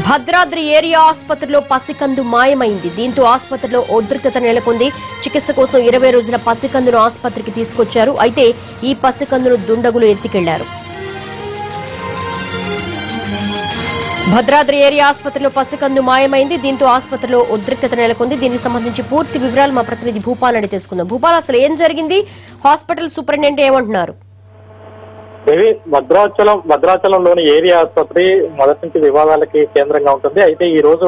Bhadradri area ఆసుపత్రిలో పసికందు మాయమైంది. దీంతో ఆసుపత్రిలో ఉద్రిక్తత నెలకొంది. చికిత్స కోసం 20 రోజుల పసికందును ఆసుపత్రికి తీసుకొచ్చారు. అయితే ఈ పసికందును దుండగులు ఎత్తికెళ్లారు. భద్రాద్రి ఏరియా ఆసుపత్రిలో పసికందు మాయమైంది. దీంతో ఆసుపత్రిలో ఉద్రిక్తత నెలకొంది. దీనికి సంబంధించి పూర్తి వివరాలు మా ప్రతినిధి భూపాల్ అడిగి తెలుసుకుందాం. భూపాల్, అసలు ఏం జరిగింది? హాస్పిటల్ సూపరింటెండెంట్ ఏమంటున్నారు? భద్రాచలంలోని ఏరియా ఆసుపత్రి మొదటి నుంచి వివాదాలకి కేంద్రంగా ఉంటుంది. అయితే ఈ రోజు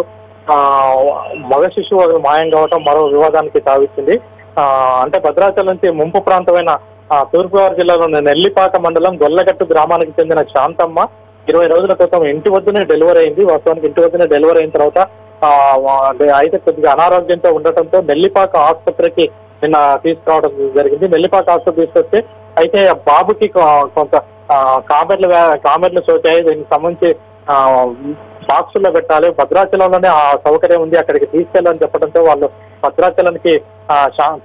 మగ శిశువు మాయం కావటం మరో వివాదానికి తావిచ్చింది. అంటే భద్రాచలం నుంచి ముంపు ప్రాంతమైన తూర్పుగోదావరి జిల్లాలోని నెల్లిపాక మండలం గొల్లగట్టు గ్రామానికి చెందిన శాంతమ్మ 20 రోజుల క్రితం ఇంటి వద్దనే డెలివరీ అయింది. వాస్తవానికి ఇంటి వద్దనే డెలివరీ అయిన తర్వాత అయితే కొద్దిగా అనారోగ్యంతో ఉండటంతో నెల్లిపాక ఆసుపత్రికి నిన్న తీసుకురావడం జరిగింది. నెల్లిపాక ఆసుపత్రి తీసుకొస్తే అయితే బాబుకి కొంత కామెర్లు సోకాయి. దీనికి సంబంధించి బాక్సుల్లో పెట్టాలి, భద్రాచలంలోనే ఆ సౌకర్యం ఉంది, అక్కడికి తీసుకెళ్ళని చెప్పడంతో వాళ్ళు భద్రాచలానికి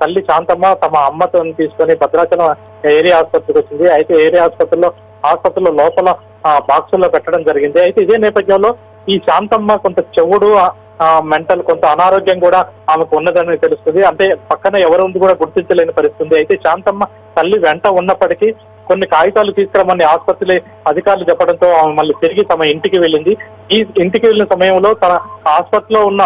తల్లి శాంతమ్మ తమ అమ్మతో తీసుకొని భద్రాచలం ఏరియా ఆసుపత్రికి వచ్చింది. అయితే ఏరియా ఆసుపత్రిలో లోపల బాక్సుల్లో పెట్టడం జరిగింది. అయితే ఇదే నేపథ్యంలో ఈ శాంతమ్మ కొంత చెవుడు మెంటల్ కొంత అనారోగ్యం కూడా ఆమెకు ఉన్నదని తెలుస్తుంది. అంటే పక్కన ఎవరు కూడా గుర్తించలేని పరిస్థితుంది. అయితే శాంతమ్మ తల్లి వెంట ఉన్నప్పటికీ కొన్ని కాగితాలు తీసుకురమ్మని ఆసుపత్రి అధికారులు చెప్పడంతో ఆమె మళ్ళీ తిరిగి తమ ఇంటికి వెళ్ళింది. ఈ ఇంటికి వెళ్ళిన సమయంలో తన ఆసుపత్రిలో ఉన్న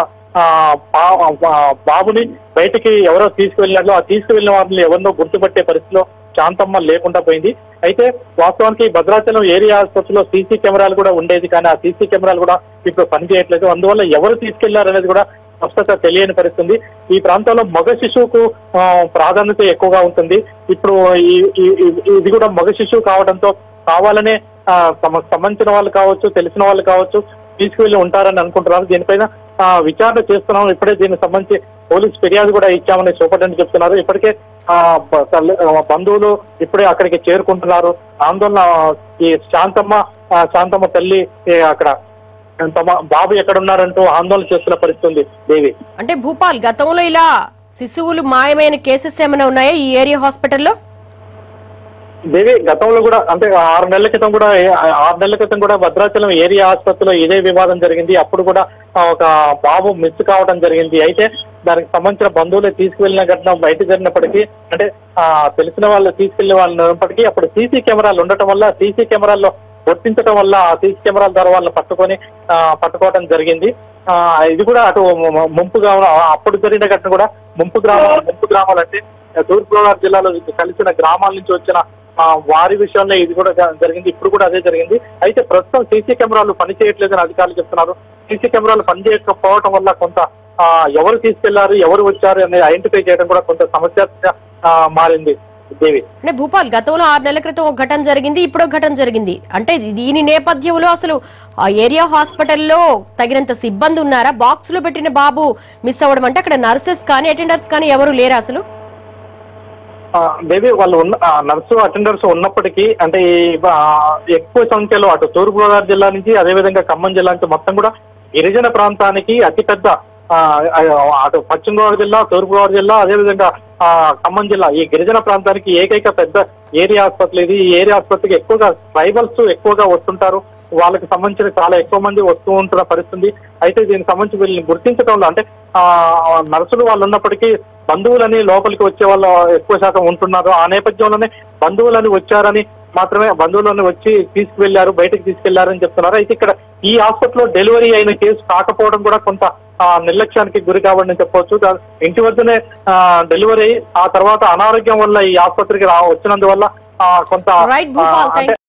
బాబుని బయటికి ఎవరో తీసుకువెళ్ళినట్లు, ఆ తీసుకువెళ్ళిన వారిని ఎవరినో గుర్తుపట్టే పరిస్థితిలో శాంతమ్మ లేకుండా పోయింది. అయితే వాస్తవానికి భద్రాచలం ఏరియా ఆసుపత్రిలో సీసీ కెమెరాలు కూడా ఉండేది, కానీ ఆ సీసీ కెమెరాలు కూడా ఇప్పుడు పనిచేయట్లేదు. అందువల్ల ఎవరు తీసుకెళ్లారనేది కూడా స్పష్టత తెలియని పరిస్థితుంది. ఈ ప్రాంతంలో మగ శిశువుకు ప్రాధాన్యత ఎక్కువగా ఉంటుంది. ఇప్పుడు ఇది కూడా మగ శిశువు కావడంతో కావాలనే తమకు సంబంధించిన వాళ్ళు కావచ్చు, తెలిసిన వాళ్ళు కావచ్చు తీసుకువెళ్ళి ఉంటారని అనుకుంటున్నారు. దీనిపైన విచారణ చేస్తున్నాం. ఇప్పుడే దీనికి సంబంధించి పోలీసు ఫిర్యాదు కూడా ఇచ్చామని సూపరింటెండెంట్ చెప్తున్నారు. ఇప్పటికే బంధువులు ఇప్పుడే అక్కడికి చేరుకుంటున్నారు. ఆందోళన ఈ శాంతమ్మ తల్లి అక్కడ తమ బాబు ఎక్కడున్నారంటూ ఆందోళన చేస్తున్న పరిస్థితి దేవి. అంటే భూపాల్, గతంలో ఇలా శిశువులు మాయమైన కేసెస్ ఏమైనా ఉన్నాయా ఈ ఏరియా హాస్పిటల్లో? దేవి, గతంలో కూడా అంటే 6 నెలల క్రితం కూడా భద్రాచలం ఏరియా ఆసుపత్రిలో ఇదే వివాదం జరిగింది. అప్పుడు కూడా ఒక బాబు మిస్ కావడం జరిగింది. అయితే దానికి సంబంధించిన బంధువులే తీసుకువెళ్లిన ఘటన బయట జరిగినప్పటికీ, అంటే తెలిసిన వాళ్ళు తీసుకెళ్లిన వాళ్ళు ఉన్నప్పటికీ అప్పుడు సీసీ కెమెరాలు ఉండటం వల్ల, సీసీ కెమెరాల్లో గుర్తించడం వల్ల ఆ సీసీ కెమెరాల ద్వారా వాళ్ళని పట్టుకోవడం జరిగింది. ఇది కూడా అటు ముంపుగా అప్పుడు జరిగిన ఘటన కూడా ముంపు గ్రామాలు అంటే తూర్పుగోదావరి జిల్లాలో కలిసిన గ్రామాల నుంచి వచ్చిన వారి విషయంలో ఇది కూడా జరిగింది. ఇప్పుడు కూడా అదే జరిగింది. అయితే ప్రస్తుతం సీసీ కెమెరాలు పనిచేయట్లేదని అధికారులు చెప్తున్నారు. సీసీ కెమెరాలు పనిచేయకపోవడం వల్ల కొంత ఎవరు తీసుకెళ్లారు, ఎవరు వచ్చారు అనేది ఐడెంటిఫై చేయడం కూడా కొంత సమస్యగా మారింది దేవి. అంటే భూపాల్, గతంలో 6 నెలల క్రితం ఒక ఘటన జరిగింది, ఇప్పుడు ఒక ఘటన జరిగింది. అంటే దీని నేపథ్యంలో అసలు ఆ ఏరియా హాస్పిటల్లో తగినంత సిబ్బంది ఉన్నారా? బాక్స్ లో పెట్టిన బాబు మిస్ అవ్వడం అంటే అక్కడ నర్సెస్ కానీ అటెండర్స్ కానీ ఎవరు లేరా అసలు? దేవి, వాళ్ళు నర్సు అటెండర్స్ ఉన్నప్పటికీ అంటే ఎక్కువ సంఖ్యలో అటు తూర్పుగోదావరి జిల్లా నుంచి అదేవిధంగా ఖమ్మం జిల్లా నుంచి మొత్తం కూడా గిరిజన ప్రాంతానికి అతిపెద్ద అటు పశ్చిమ గోదావరి జిల్లా, తూర్పుగోదావరి జిల్లా, అదేవిధంగా ఖమ్మం జిల్లా ఈ గిరిజన ప్రాంతానికి ఏకైక పెద్ద ఏరియా ఆసుపత్రి ఇది. ఈ ఏరియా ఆసుపత్రికి ఎక్కువగా ట్రైబల్స్ ఎక్కువగా వస్తుంటారు. వాళ్ళకి సంబంధించిన చాలా ఎక్కువ మంది వస్తూ ఉంటున్న పరిస్థితి. అయితే దీనికి సంబంధించి వీళ్ళని గుర్తించడంలో అంటే నర్సులు వాళ్ళు ఉన్నప్పటికీ బంధువులని లోపలికి వచ్చే వాళ్ళు ఎక్కువ శాతం ఉంటున్నారు. ఆ నేపథ్యంలోనే బంధువులని వచ్చారని మాత్రమే బంధువులను వచ్చి బయటకు తీసుకెళ్లారని చెప్తున్నారు. అయితే ఇక్కడ ఈ హాస్పిటల్లో డెలివరీ అయిన కేసు కాకపోవడం కూడా కొంత నిర్లక్ష్యానికి గురి కావని చెప్పవచ్చు. ఇంటి వద్దనే డెలివరీ అయి ఆ తర్వాత అనారోగ్యం వల్ల ఈ ఆసుపత్రికి వచ్చినందువల్ల కొంత